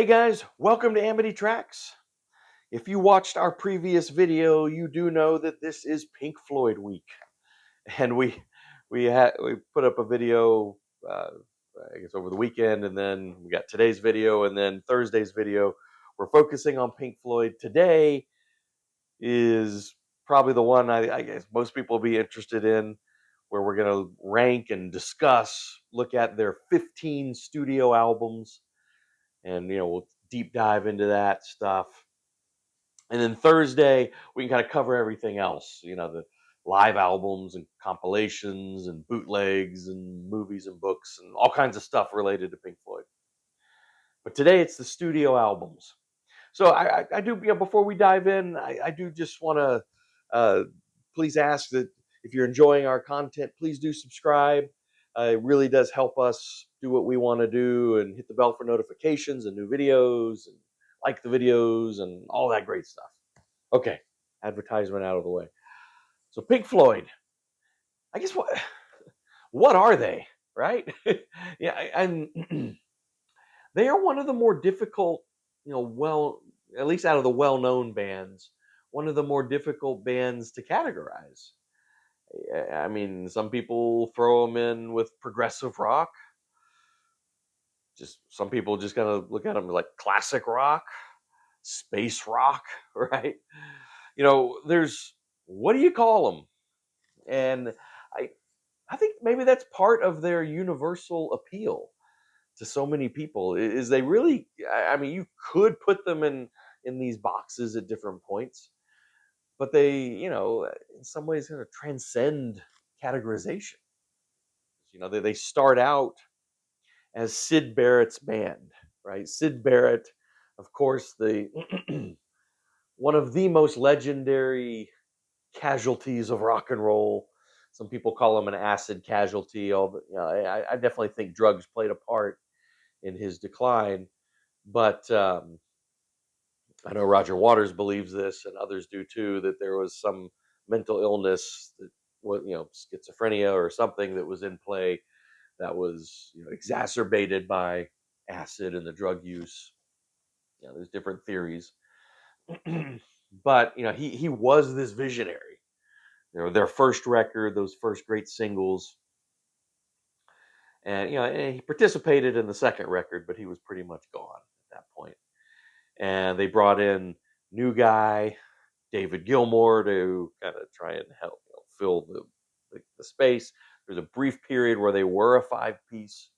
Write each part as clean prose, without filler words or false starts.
guys, welcome to Amity Tracks. If you watched our previous video, you do know that this is Pink Floyd week, and we put up a video, uh, I guess over the weekend, and then we got today's video, and then Thursday's video. We're focusing on Pink Floyd. Today is probably the one I guess most people will be interested in, where we're going to rank and discuss, look at their 15 studio albums, and we'll deep dive into that stuff. And then Thursday we can kind of cover everything else, the live albums and compilations and bootlegs and movies and books and all kinds of stuff related to Pink Floyd. But today it's the studio albums. So I do, before we dive in, I do just want to please ask that if you're enjoying our content, please do subscribe. It really does help us do what we want to do, and hit the bell for notifications and new videos, and like the videos and all that great stuff. Okay, advertisement out of the way. So Pink Floyd, I guess what are they, right? Yeah, and they are one of the more difficult, at least out of the well-known bands, one of the more difficult bands to categorize. I mean, some people throw them in with progressive rock. Just some people just kind of look at them like classic rock, space rock, right? There's, what do you call them? And I I think maybe that's part of their universal appeal to so many people, is they really, I mean, you could put them in these boxes at different points, but they, in some ways kind of transcend categorization. They start out as Sid Barrett's band, right? Sid Barrett, of course, the one of the most legendary casualties of rock and roll. Some people call him an acid casualty. I definitely think drugs played a part in his decline, but I know Roger Waters believes this, and others do too, that there was some mental illness, that was, schizophrenia or something, that was in play, that was, exacerbated by acid and the drug use. There's different theories, but he was this visionary. Their first record, those first great singles, and he participated in the second record, but he was pretty much gone at that point. And they brought in new guy David Gilmour to kind of try and help fill the space. There's a brief period where they were a five-piece.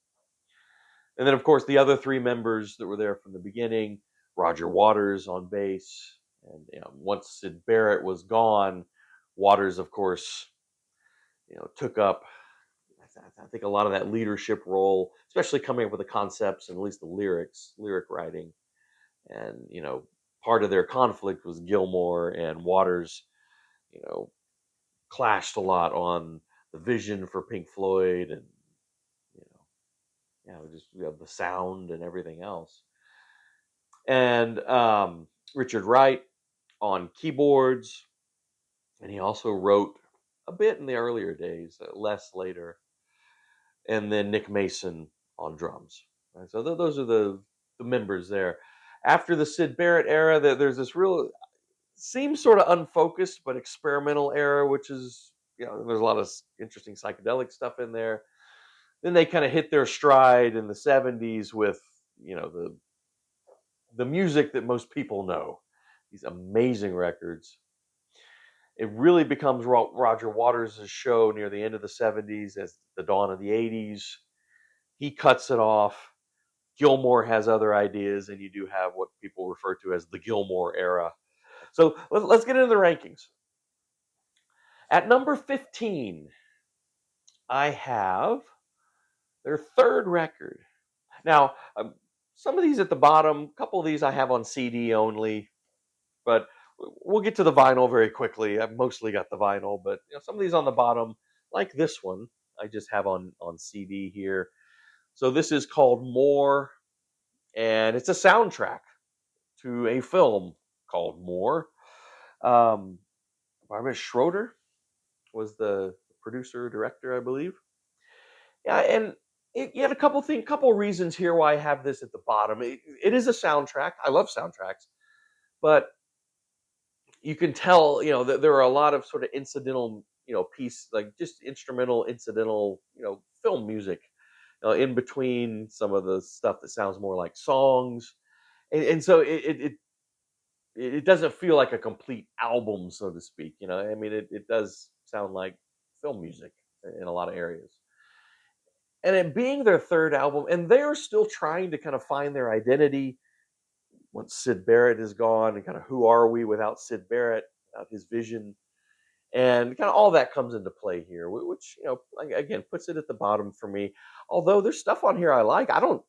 And then, of course, the other three members that were there from the beginning, Roger Waters on bass. And once Sid Barrett was gone, Waters, of course, took up, I think, a lot of that leadership role, especially coming up with the concepts and at least the lyric writing. And, part of their conflict was Gilmour and Waters, clashed a lot on the vision for Pink Floyd, and, just the sound and everything else. And Richard Wright on keyboards, and he also wrote a bit in the earlier days, less later. And then Nick Mason on drums. Right? So those are the members there. After the Sid Barrett era, there's this real, seems sort of unfocused but experimental era, which is, there's a lot of interesting psychedelic stuff in there. Then they kind of hit their stride in the 70s with, the music that most people know, these amazing records. It really becomes Roger Waters' show near the end of the 70s, as the dawn of the 80s. He cuts it off. Gilmour has other ideas, and you do have what people refer to as the Gilmour era. So let's get into the rankings. At number 15, I have their third record. Now, some of these at the bottom, a couple of these I have on CD only, but we'll get to the vinyl very quickly. I've mostly got the vinyl, but some of these on the bottom, like this one, I just have on CD here. So this is called More, and it's a soundtrack to a film called More. Barbara Schroeder was the producer, director, I believe. Yeah, and You had a couple reasons here why I have this at the bottom. It is a soundtrack. I love soundtracks, but you can tell, that there are a lot of sort of incidental, piece, like just instrumental, incidental, film music, in between some of the stuff that sounds more like songs, and so it doesn't feel like a complete album, so to speak. I mean, it does sound like film music in a lot of areas. And it being their third album, and they're still trying to kind of find their identity once Sid Barrett is gone, and kind of who are we without Sid Barrett, without his vision, and kind of all that comes into play here, which like, again, puts it at the bottom for me. Although there's stuff on here I like, I don't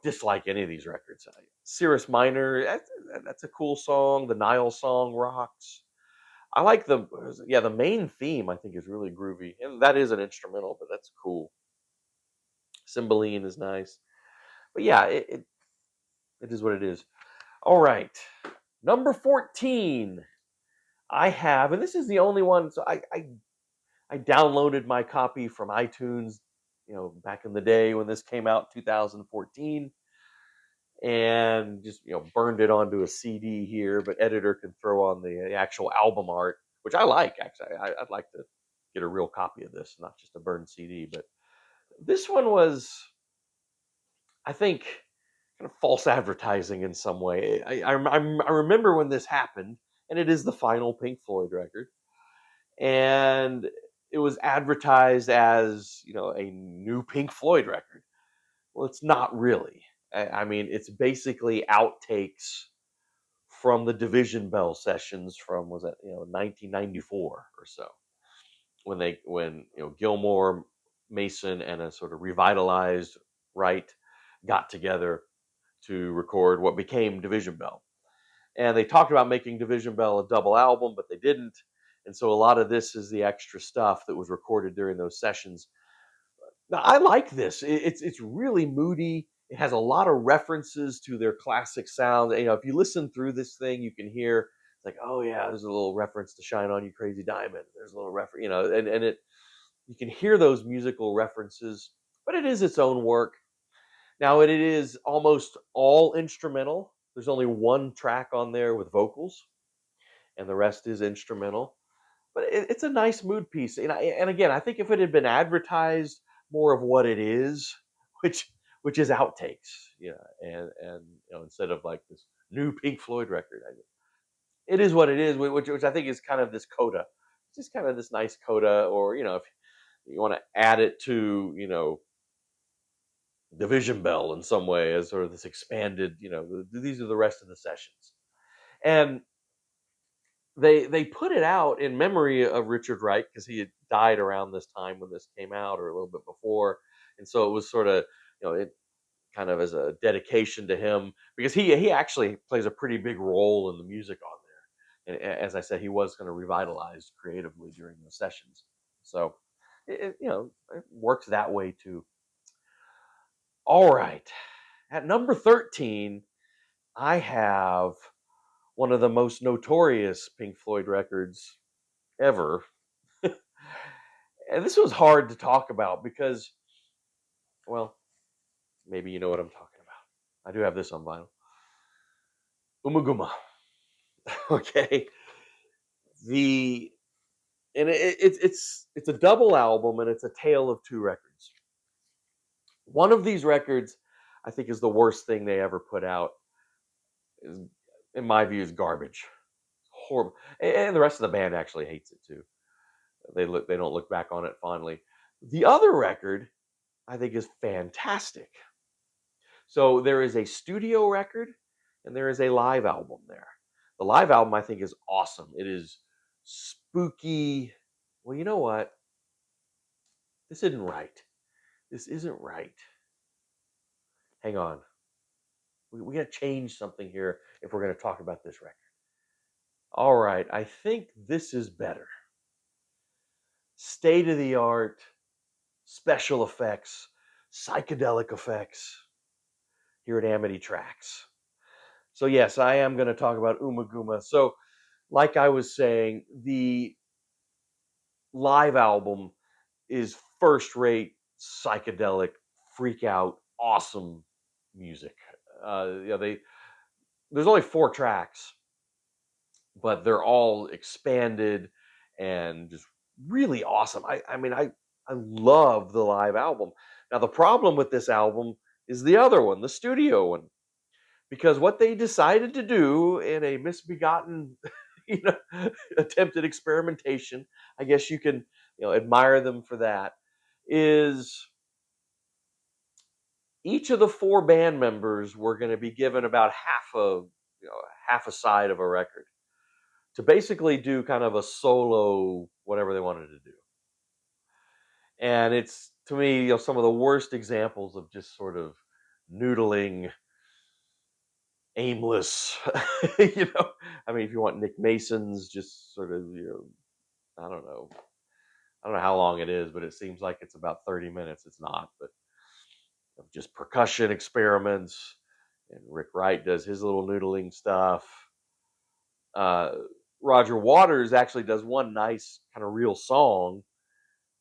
dislike any of these records. Cirrus Minor, that's a cool song. The Nile song rocks. I like the main theme. I think is really groovy, and that is an instrumental, but that's cool. Cymbeline is nice, but yeah, it is what it is. All right, number 14. I have, and this is the only one. So I downloaded my copy from iTunes, back in the day when this came out, 2014, and just burned it onto a CD here. But editor can throw on the actual album art, which I like. Actually, I'd like to get a real copy of this, not just a burned CD. But this one was, I think, kind of false advertising in some way. I remember when this happened, and it is the final Pink Floyd record, and it was advertised as a new Pink Floyd record. Well, it's not really. I mean, it's basically outtakes from the Division Bell sessions from, was that 1994 or so, when Gilmore, Mason, and a sort of revitalized Wright got together to record what became Division Bell. And they talked about making Division Bell a double album, but they didn't. And so a lot of this is the extra stuff that was recorded during those sessions. Now, I like this. It's really moody. It has a lot of references to their classic sound. If you listen through this thing, you can hear it's like, oh yeah, there's a little reference to "Shine On You Crazy Diamond." There's a little reference, and it you can hear those musical references, but it is its own work. Now, it is almost all instrumental. There's only one track on there with vocals, and the rest is instrumental. But it's a nice mood piece, and again, I think if it had been advertised more of what it is, which is outtakes, and instead of like this new Pink Floyd record, it is what it is, which I think is kind of this coda. It's just kind of this nice coda, or if you want to add it to Division Bell in some way as sort of this expanded, these are the rest of the sessions. And they put it out in memory of Richard Wright, because he had died around this time when this came out, or a little bit before, and so it was sort of it kind of as a dedication to him, because he actually plays a pretty big role in the music on there. And as I said, he was going to revitalize creatively during the sessions, so it works that way too. All right, at number 13, I have one of the most notorious Pink Floyd records ever. And this was hard to talk about because, well, maybe you know what I'm talking about. I do have this on vinyl. Umaguma. Okay. The and it's a double album, and it's a tale of two records. One of these records, I think, is the worst thing they ever put out. Is, in my view, is garbage. Horrible. And the rest of the band actually hates it too. They don't look back on it fondly. The other record, I think, is fantastic. So there is a studio record and there is a live album there. The live album, I think, is awesome. It is spooky. Well, you know what? This isn't right. This isn't right. Hang on. We got to change something here if we're going to talk about this record. All right. I think this is better. State of the art, special effects, psychedelic effects here at Amity Tracks. So yes, I am going to talk about Umaguma. So like I was saying, the live album is first rate psychedelic freak out, awesome music. There's only 4 tracks, but they're all expanded and just really awesome. I love the live album. Now the problem with this album is the other one, the studio one, because what they decided to do in a misbegotten, you know, attempt at experimentation, I guess you can, admire them for that, is each of the 4 band members were going to be given about half a side of a record to basically do kind of a solo whatever they wanted to do. And it's, to me, some of the worst examples of just sort of noodling, aimless, if you want Nick Mason's just sort of, I don't know. I don't know how long it is, but it seems like it's about 30 minutes. It's not, but just percussion experiments. And Rick Wright does his little noodling stuff. Uh, Roger Waters actually does one nice kind of real song,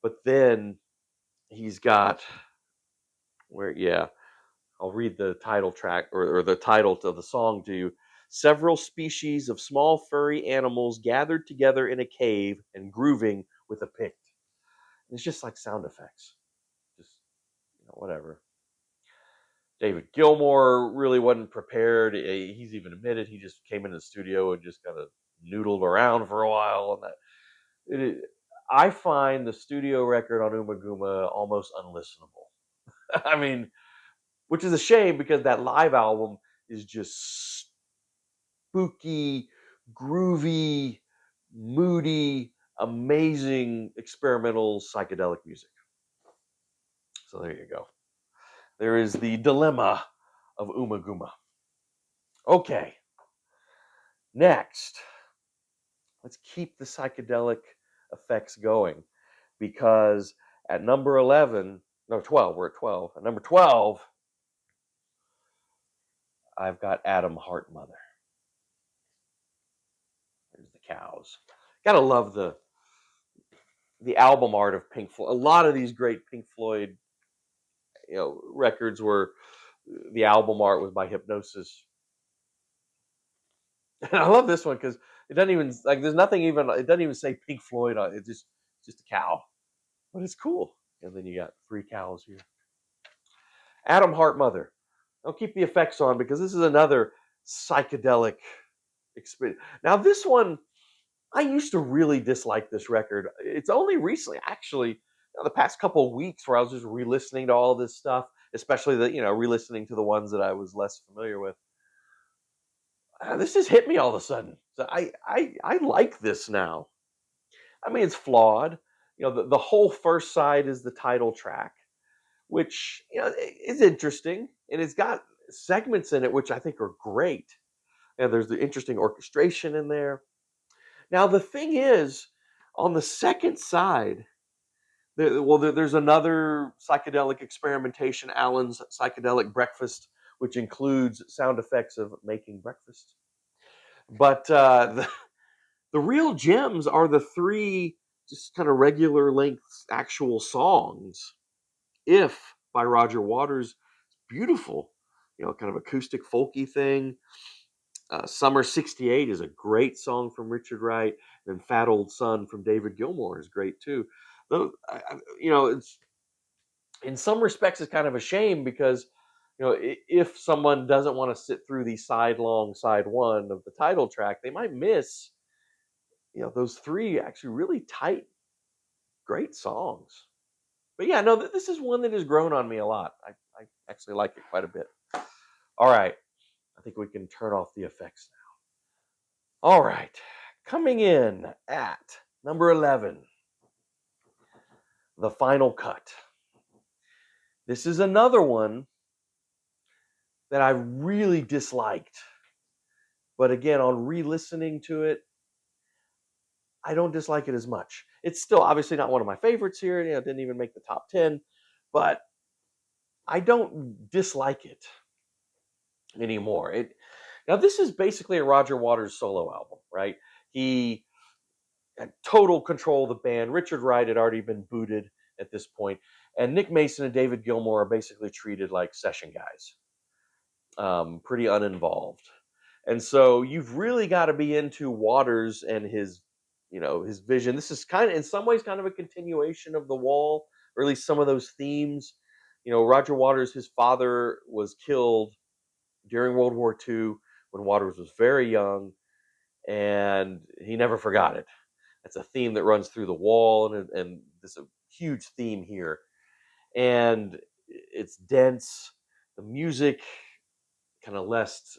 but then he's got I'll read the title track or the title of the song to you. Several species of small furry animals gathered together in a cave and grooving with a pick. It's just like sound effects. Just, whatever. David Gilmour really wasn't prepared. He's even admitted he just came into the studio and just kind of noodled around for a while. I find the studio record on Umaguma almost unlistenable. I mean, which is a shame because that live album is just spooky, groovy, moody, amazing experimental psychedelic music. So there you go. There is the dilemma of Umaguma. Okay. Next, let's keep the psychedelic effects going because at number 11, no, 12, we're at 12. At number 12, I've got Atom Heart Mother. There's the cows. Gotta love the album art of Pink Floyd. A lot of these great Pink Floyd, records were the album art was by Hypnosis. And I love this one because it doesn't even there's nothing even it doesn't even say Pink Floyd on it. It's just a cow, but it's cool. And then you got 3 cows here. Atom Heart Mother. I'll keep the effects on because this is another psychedelic experience. Now this one, I used to really dislike this record. It's only recently, actually, the past couple of weeks, where I was just re-listening to all this stuff, especially re-listening to the ones that I was less familiar with. This just hit me all of a sudden. So I like this now. I mean, it's flawed. The whole first side is the title track, which is interesting, and it's got segments in it which I think are great. And there's the interesting orchestration in there. Now the thing is, on the second side, there's another psychedelic experimentation, Alan's Psychedelic Breakfast, which includes sound effects of making breakfast. But the real gems are the 3 just kind of regular length actual songs. If by Roger Waters, beautiful, kind of acoustic folky thing. Summer '68 is a great song from Richard Wright, and Fat Old Son from David Gilmour is great too. Though, it's in some respects it's kind of a shame because if someone doesn't want to sit through the side 1 of the title track, they might miss those 3 actually really tight, great songs. But yeah, no, this is one that has grown on me a lot. I actually like it quite a bit. All right, I think we can turn off the effects now. All right, coming in at number 11, The Final Cut. This is another one that I really disliked. But again, on re-listening to it, I don't dislike it as much. It's still obviously not one of my favorites here. It didn't even make the top 10, but I don't dislike it anymore. Now this is basically a Roger Waters solo album, right? He had total control of the band. Richard Wright had already been booted at this point. And Nick Mason and David Gilmour are basically treated like session guys, pretty uninvolved. And so you've really got to be into Waters and his, his vision. This is kind of, in some ways, kind of a continuation of The Wall, or at least some of those themes. Roger Waters, his father was killed during World War II when Waters was very young, and he never forgot it. That's a theme that runs through The Wall, and this is a huge theme here. And it's dense. The music kind of less,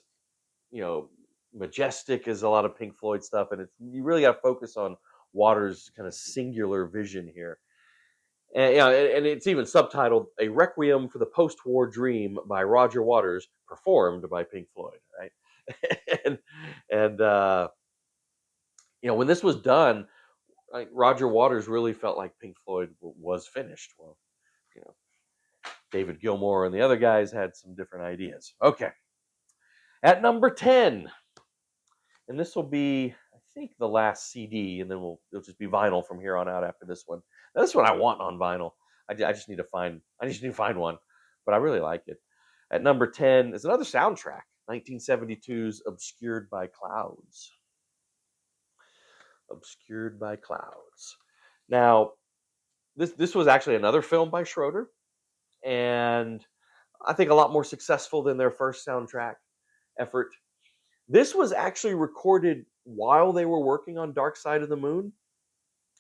majestic as a lot of Pink Floyd stuff, and you really got to focus on Waters' kind of singular vision here. And and it's even subtitled "A Requiem for the Post-War Dream" by Roger Waters, performed by Pink Floyd. Right, and when this was done, like, Roger Waters really felt like Pink Floyd was finished. Well, you know, David Gilmour and the other guys had some different ideas. Okay, at number 10, and this will be, I think, the last CD, and then it'll just be vinyl from here on out after this one. Now, this one I want on vinyl. I just need to find one, but I really like it. At number 10 is another soundtrack, 1972's "Obscured by Clouds." Obscured by Clouds. Now, this was actually another film by Schroeder, and I think a lot more successful than their first soundtrack effort. This was actually recorded while they were working on Dark Side of the Moon,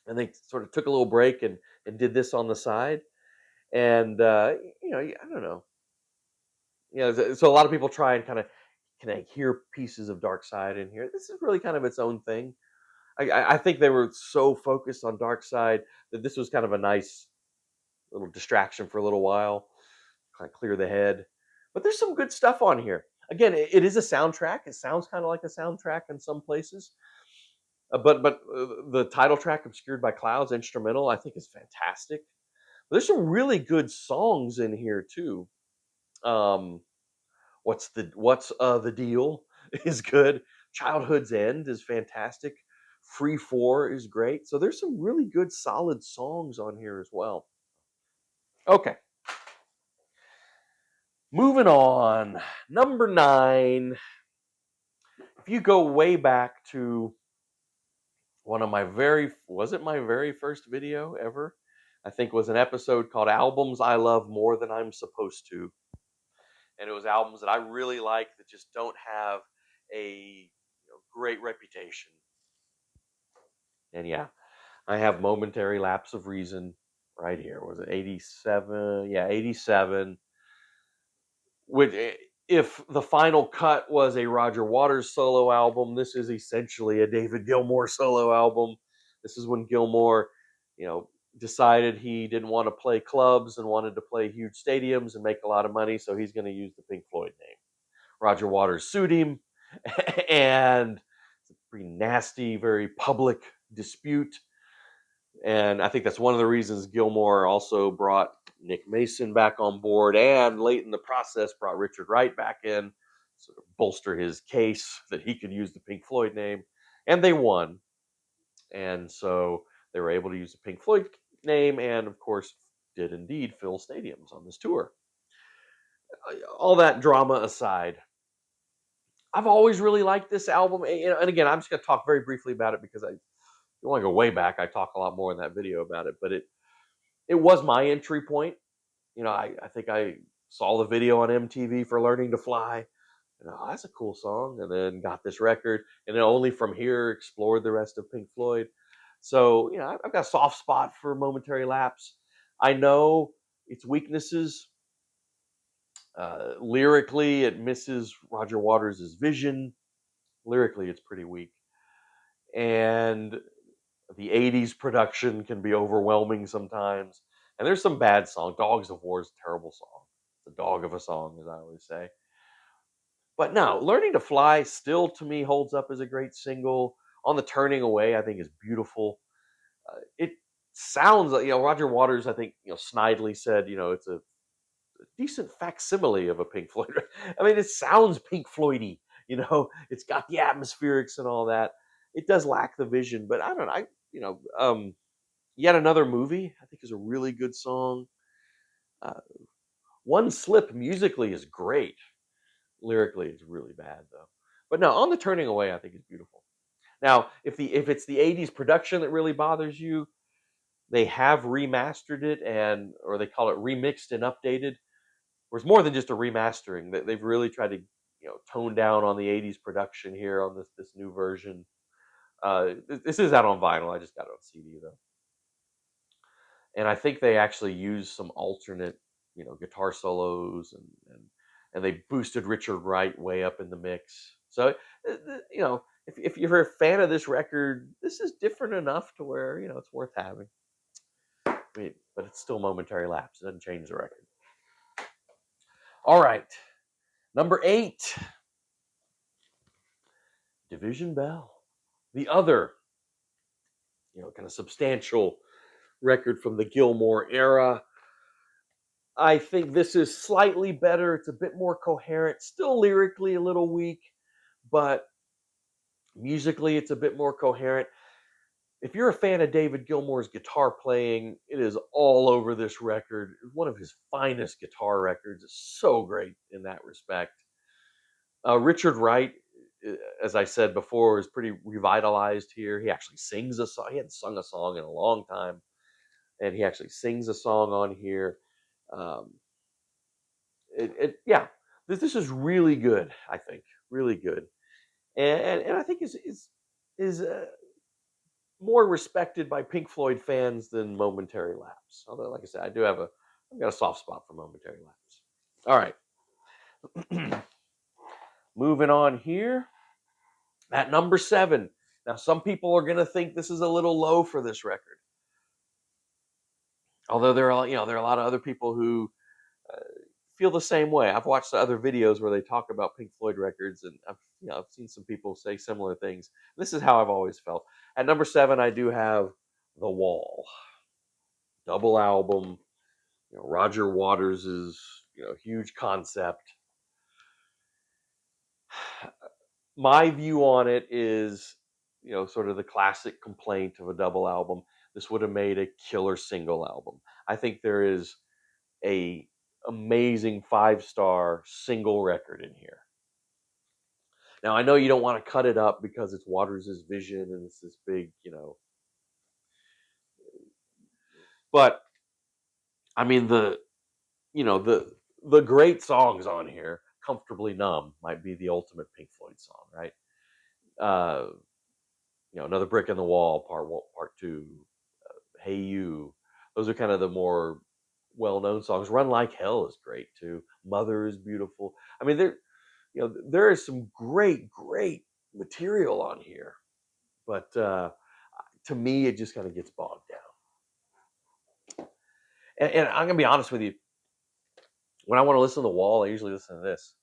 and they sort of took a little break and did this on the side. And I don't know. So a lot of people try and kind of, can I hear pieces of Dark Side in here? This is really kind of its own thing. I think they were so focused on Dark Side that this was kind of a nice little distraction for a little while, kind of clear the head. But there's some good stuff on here. Again, it is a soundtrack. It sounds kind of like a soundtrack in some places. But the title track, "Obscured by Clouds," instrumental, I think is fantastic. There's some really good songs in here too. Um, what's the deal is good. Childhood's End is fantastic. Free 4 is great. So there's some really good, solid songs on here as well. Okay, moving on. Number 9. If you go way back to one of my was it my very first video ever? I think it was an episode called "Albums I Love More Than I'm Supposed to." And it was albums that I really like that just don't have a great reputation. And yeah, I have "Momentary Lapse of Reason" right here. Was it 87? Yeah, 87. Which, if the final cut was a Roger Waters solo album, this is essentially a David Gilmour solo album. This is when Gilmour, decided he didn't want to play clubs and wanted to play huge stadiums and make a lot of money, so he's going to use the Pink Floyd name. Roger Waters sued him, and it's a pretty nasty, very public dispute. And I think that's one of the reasons Gilmour also brought Nick Mason back on board, and late in the process brought Richard Wright back in, sort of bolster his case that he could use the Pink Floyd name. And they won. And so they were able to use the Pink Floyd name, and of course did indeed fill stadiums on this tour. All that drama aside, I've always really liked this album. And again, I'm just going to talk very briefly about it because you want to go way back. I talk a lot more in that video about it, but it was my entry point. I think I saw the video on MTV for "Learning to Fly." And, oh, that's a cool song. And then got this record, and then only from here explored the rest of Pink Floyd. So, I've got a soft spot for "Momentary Lapse." I know its weaknesses. Lyrically, it misses Roger Waters' vision. Lyrically, it's pretty weak. And the 80s production can be overwhelming sometimes. And there's some bad songs. "Dogs of War" is a terrible song. It's a dog of a song, as I always say. But no, "Learning to Fly" still, to me, holds up as a great single. "On the Turning Away," I think, is beautiful. It sounds like, Roger Waters, I think, snidely said, it's a decent facsimile of a Pink Floyd. I mean, it sounds Pink Floydy, it's got the atmospherics and all that. It does lack the vision, but I don't know. Yet Another Movie, I think, is a really good song. Uh, One Slip musically is great. Lyrically, it's really bad though. But no, On the Turning Away, I think is beautiful. Now, if it's the '80s production that really bothers you, they have remastered it or they call it remixed and updated. Where it's more than just a remastering. They've really tried to tone down on the '80s production here on this new version. This is out on vinyl. I just got it on CD though, and I think they actually used some alternate guitar solos and they boosted Richard Wright way up in the mix. So if you're a fan of this record, this is different enough to where it's worth having. But it's still Momentary Lapse. It doesn't change the record. All right, number 8, Division Bell, the other kind of substantial record from the Gilmour era. I think this is slightly better. It's a bit more coherent, still lyrically a little weak, but musically it's a bit more coherent. If you're a fan of David Gilmour's guitar playing, it is all over this record. One of his finest guitar records. It's so great in that respect. Richard Wright, as I said before, is pretty revitalized here. He actually sings a song. He hadn't sung a song in a long time, and he actually sings a song on here. Um, yeah, this is really good. I think really good, and I think is more respected by Pink Floyd fans than Momentary Lapse. Although, like I said, I've got a soft spot for Momentary Lapse. All right, moving on here at number 7. Now, some people are going to think this is a little low for this record, although there are a lot of other people who uh, feel the same way. I've watched other videos where they talk about Pink Floyd records, and I've seen some people say similar things. This is how I've always felt. At number 7, I do have The Wall, double album. Roger Waters's huge concept. My view on it is sort of the classic complaint of a double album. This would have made a killer single album. I think there is a amazing 5-star single record in here. Now I know you don't want to cut it up because it's Waters' vision and it's this big, but I mean the great songs on here. Comfortably Numb might be the ultimate Pink Floyd song, right? Uh, Another Brick in the Wall, part 1, part 2, Hey You. Those are kind of the more well-known songs. Run Like Hell is great too. Mother is beautiful. I mean, there is some great material on here, but to me, it just kind of gets bogged down. And I'm gonna be honest with you. When I want to listen to The Wall, I usually listen to this,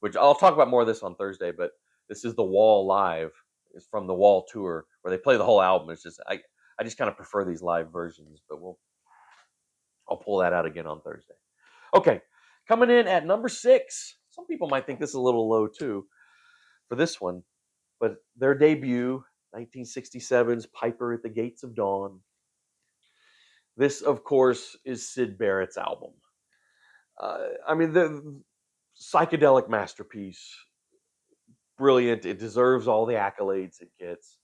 which I'll talk about more of this on Thursday. But this is The Wall live. It's from the Wall tour where they play the whole album. It's just I just kind of prefer these live versions, but I'll pull that out again on Thursday. Okay, coming in at number 6. Some people might think this is a little low too for this one, but their debut, 1967's Piper at the Gates of Dawn. This, of course, is Syd Barrett's album. I mean, the psychedelic masterpiece, brilliant. It deserves all the accolades it gets.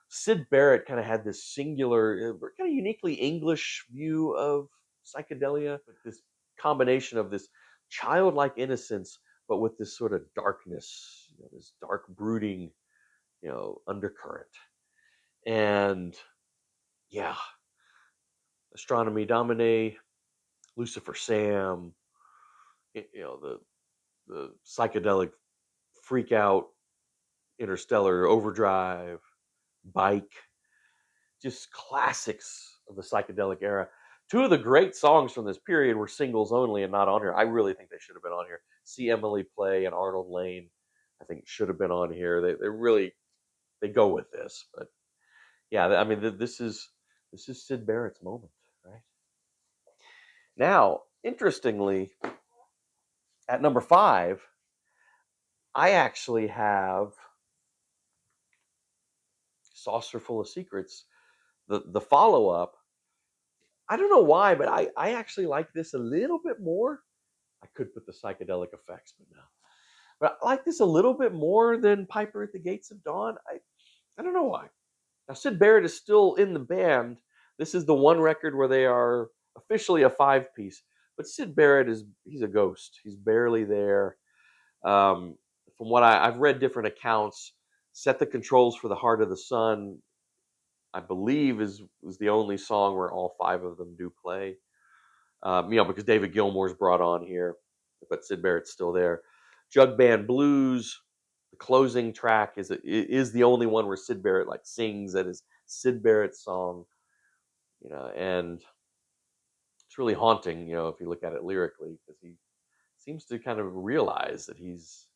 Syd Barrett kind of had this singular, kind of uniquely English view of psychedelia. This combination of this childlike innocence, but with this sort of darkness, this dark brooding, undercurrent. And yeah, Astronomy Domine, Lucifer Sam, the psychedelic freak out, Interstellar Overdrive, Bike, just classics of the psychedelic era. 2 of the great songs from this period were singles only and not on here. I really think they should have been on here. See Emily Play and Arnold Lane, I think should have been on here. They go with this, but yeah, I mean this is Syd Barrett's moment, right? Now, interestingly, at number 5, I actually have Saucer Full of Secrets, the follow up, I don't know why, but I actually like this a little bit more. I could put the psychedelic effects, but no. But I like this a little bit more than Piper at the Gates of Dawn. I don't know why. Now Sid Barrett is still in the band. This is the one record where they are officially a five piece. But Sid Barrett he's a ghost. He's barely there. Um, from what I've read different accounts, Set the Controls for the Heart of the Sun, I believe is the only song where all five of them do play. Because David Gilmour's brought on here, but Sid Barrett's still there. Jug Band Blues, the closing track is the only one where Sid Barrett like sings that is Sid Barrett's song, and it's really haunting, if you look at it lyrically, because he seems to kind of realize that he's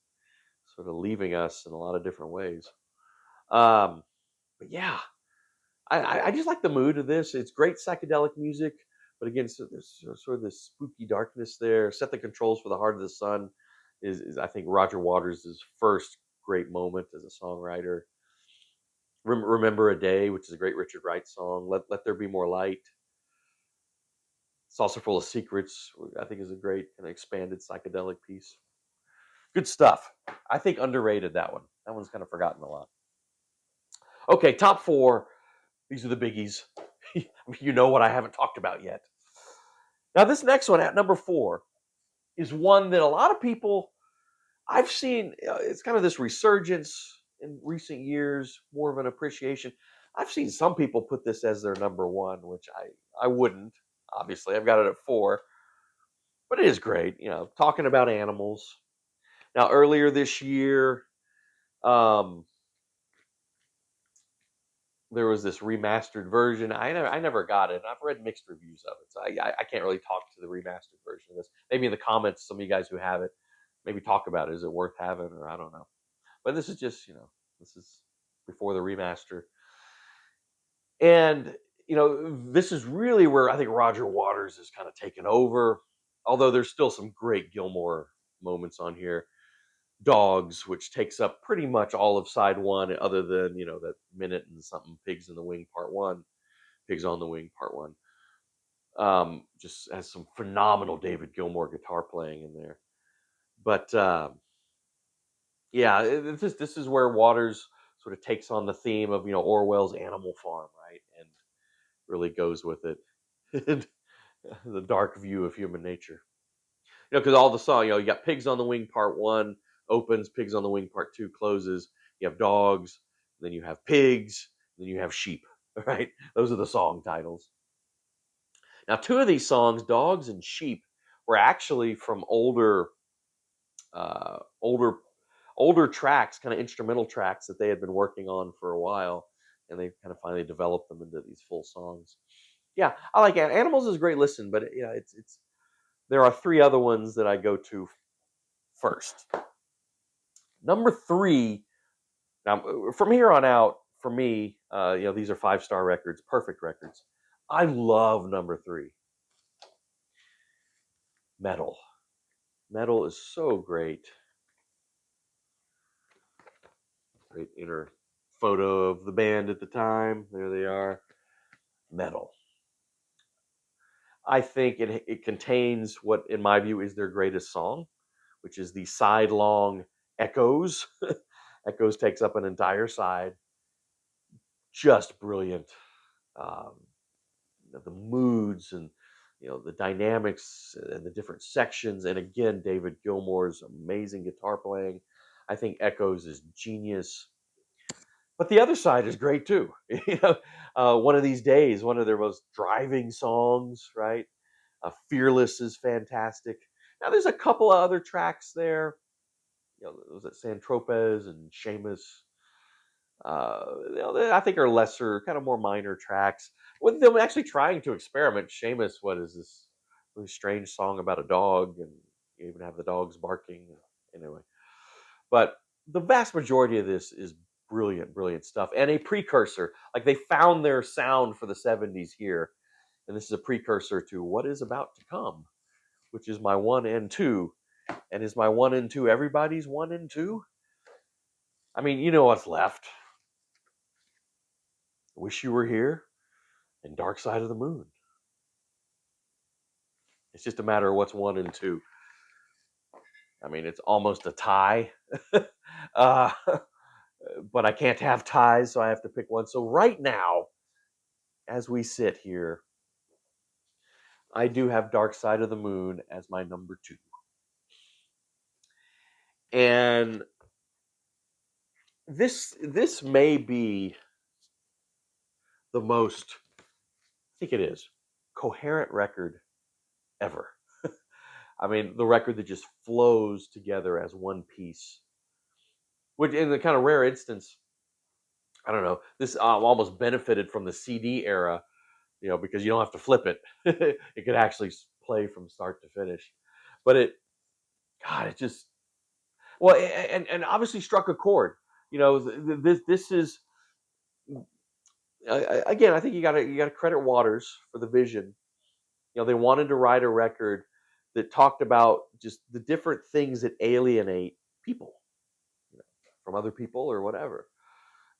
sort of leaving us in a lot of different ways. Um, but yeah, I just like the mood of this. It's great psychedelic music, but again, so there's sort of this spooky darkness there. Set the Controls for the Heart of the Sun is I think Roger Waters' first great moment as a songwriter. Remember a Day, which is a great Richard Wright song. Let There Be More Light. Saucer Full of Secrets, I think, is a great kind of expanded psychedelic piece. Good stuff. I think underrated, that one. That one's kind of forgotten a lot. Okay, top four. These are the biggies. You know what I haven't talked about yet. Now, this next one at number four is one that a lot of people I've seen. It's kind of this resurgence in recent years, more of an appreciation. I've seen some people put this as their number one, which I wouldn't. Obviously, I've got it at four, but it is great. Talking about animals. Now, earlier this year, um, there was this remastered version. I never got it. I've read mixed reviews of it, so I can't really talk to the remastered version of this. Maybe in the comments, some of you guys who have it, maybe talk about it. Is it worth having, or I don't know. But this is just this is before the remaster, and this is really where I think Roger Waters is kind of taken over. Although there's still some great Gilmour moments on here. Dogs, which takes up pretty much all of side one, other than that minute and something. Pigs in the Wing Part One, Pigs on the Wing Part One. Just has some phenomenal David Gilmour guitar playing in there. But yeah, this is where Waters sort of takes on the theme of Orwell's Animal Farm, right, and really goes with it. The dark view of human nature. Because all the song, you got Pigs on the Wing Part One opens, Pigs on the Wing Part Two closes. You have dogs, then you have pigs, then you have sheep. Right? Those are the song titles. Now, two of these songs, Dogs and Sheep, were actually from uh, older, older tracks, kind of instrumental tracks that they had been working on for a while, and they kind of finally developed them into these full songs. Yeah, I like it. Animals is a great listen, but it's there are three other ones that I go to first. Number three. Now, from here on out, for me, these are 5-star records, perfect records. I love number three. Metal. Metal is so great. Great inner photo of the band at the time. There they are. Metal. I think it contains what, in my view, is their greatest song, which is the side-long Echoes. Echoes takes up an entire side. Just brilliant. Um, the moods and the dynamics and the different sections, and again David Gilmour's amazing guitar playing. I think Echoes is genius, but the other side is great too. One of These Days, one of their most driving songs, right? Fearless is fantastic. Now there's a couple of other tracks there. Was it San Tropez and Seamus? I think are lesser, kind of more minor tracks. With them actually trying to experiment. Seamus, what is this really strange song about a dog, and you even have the dogs barking. Anyway, but the vast majority of this is brilliant, brilliant stuff, and a precursor. Like they found their sound for the '70s here, and this is a precursor to what is about to come, which is my one and two. And is my one and two everybody's one and two? I mean, you know what's left. Wish You Were Here. and Dark Side of the Moon. It's just a matter of what's 1 and 2. I mean, it's almost a tie. uh, but I can't have ties, so I have to pick one. So right now, as we sit here, I do have Dark Side of the Moon as my number 2. And this may be the most, I think it is, coherent record ever. I mean, the record that just flows together as one piece. Which, in the kind of rare instance, I don't know, this almost benefited from the CD era, because you don't have to flip it. It could actually play from start to finish. But God, it just, well, and obviously struck a chord. This is, again, I think you gotta credit Waters for the vision. They wanted to write a record that talked about just the different things that alienate people, from other people or whatever.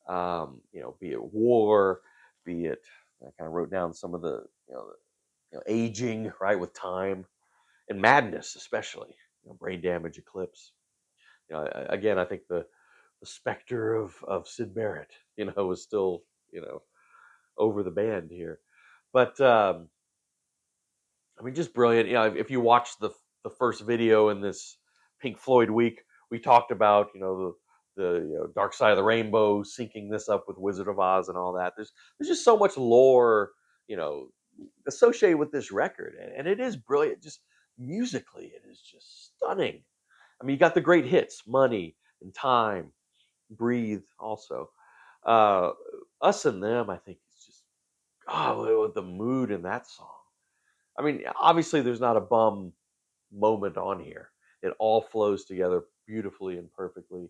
Be it war, be it, I kind of wrote down some of the aging, right, with time, and madness, especially, brain damage, eclipse. Again, I think the specter of Sid Barrett, was still, over the band here. But I mean, just brilliant. If you watch the first video in this Pink Floyd week, we talked about, the Dark Side of the Rainbow, syncing this up with Wizard of Oz and all that. There's just so much lore, you know, associated with this record, and it is brilliant. Just musically, it is just stunning. I mean, you got the great hits, Money and Time, Breathe, also. Uh, Us and Them, I think, is just, the mood in that song. I mean, obviously, there's not a bum moment on here. It all flows together beautifully and perfectly.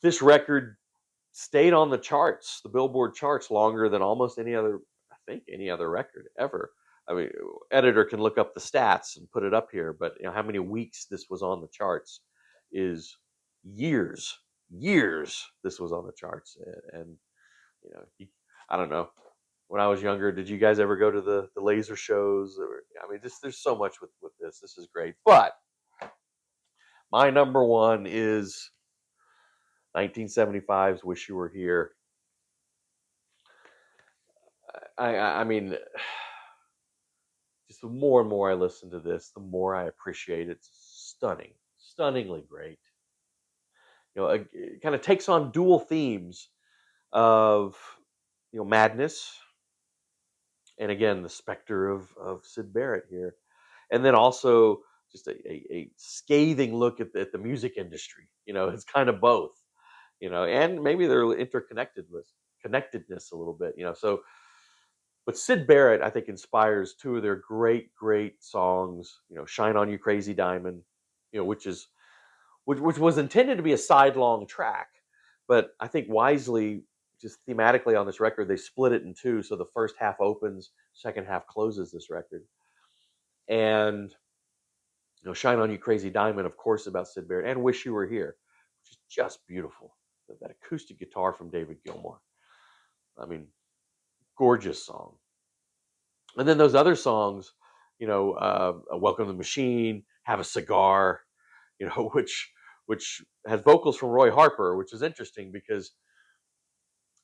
This record stayed on the charts, the Billboard charts, longer than almost any other, I think, any other record ever. I mean, editor can look up the stats and put it up here, but how many weeks this was on the charts is years this was on the charts. And you know, I don't know. When I was younger, did you guys ever go to the laser shows? I mean, just there's so much with this. This is great. But my number one is 1975's "Wish You Were Here." I mean, just the more and more I listen to this, the more I appreciate it. It's stunning, stunningly great. It kind of takes on dual themes of madness, and again the specter of Sid Barrett here, and then also just a scathing look at the music industry. It's kind of both, and maybe they're connectedness a little bit. But Sid Barrett, I think, inspires two of their great songs. "Shine On You, Crazy Diamond," which was intended to be a sidelong track, but I think wisely, just thematically on this record, they split it in two. So the first half opens, second half closes this record, and "Shine On You, Crazy Diamond," of course, about Sid Barrett, and "Wish You Were Here," which is just beautiful. That acoustic guitar from David Gilmour. I mean, gorgeous song. And then those other songs, "Welcome to the Machine," "Have a Cigar," which has vocals from Roy Harper, which is interesting because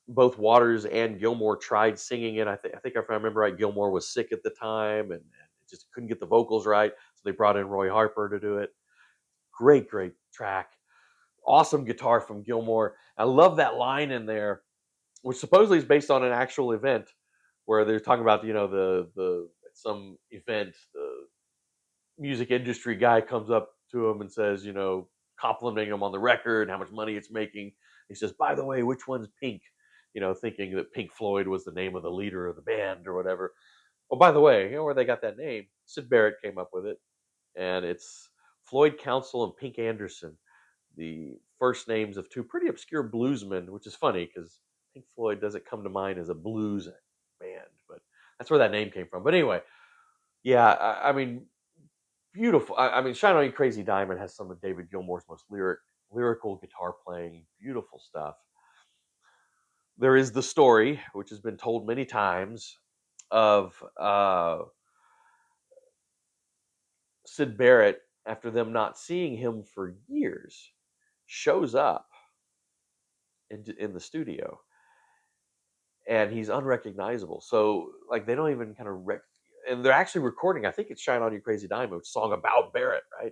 both Waters and Gilmour tried singing it. I think if I remember right, Gilmour was sick at the time and just couldn't get the vocals right, so they brought in Roy Harper to do it. Great track. Awesome guitar from Gilmour. I love that line in there, which supposedly is based on an actual event where they're talking about the some event, the music industry guy comes up to him and says, complimenting him on the record, how much money it's making. He says, "By the way, which one's Pink?" Thinking that Pink Floyd was the name of the leader of the band or whatever. Oh, by the way, where they got that name? Sid Barrett came up with it, and it's Floyd Council and Pink Anderson, the first names of two pretty obscure bluesmen, which is funny because Pink Floyd doesn't come to mind as a blues band, but that's where that name came from. But anyway, yeah, I mean, beautiful. I mean, "Shine On You, Crazy Diamond" has some of David Gilmour's most lyrical guitar playing, beautiful stuff. there is the story, which has been told many times, of Sid Barrett, after them not seeing him for years, shows up in the studio, and he's unrecognizable. So like they don't even kind of and they're actually recording. I think it's "Shine On You Crazy Diamond," which is a song about Barrett, right?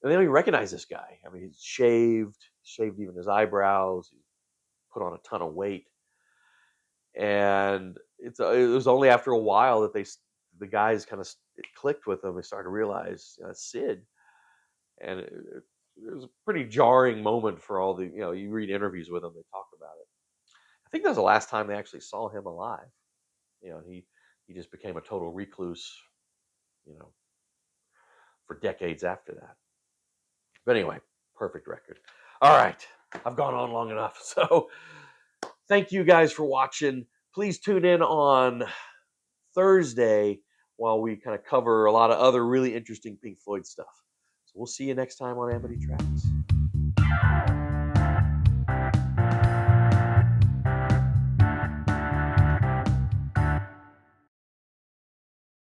And they don't even recognize this guy. I mean, he's shaved even his eyebrows. He put on a ton of weight, and it was only after a while that the guys kind of it clicked with them. They started to realize it's Sid, and it was a pretty jarring moment for all the you read interviews with him, they talk about it. I think that was the last time they actually saw him alive. He just became a total recluse, you know, for decades after that. But anyway, perfect record. All right, I've gone on long enough. So thank you guys for watching. Please tune in on Thursday while we kind of cover a lot of other really interesting Pink Floyd stuff. So we'll see you next time on Amity Tracks.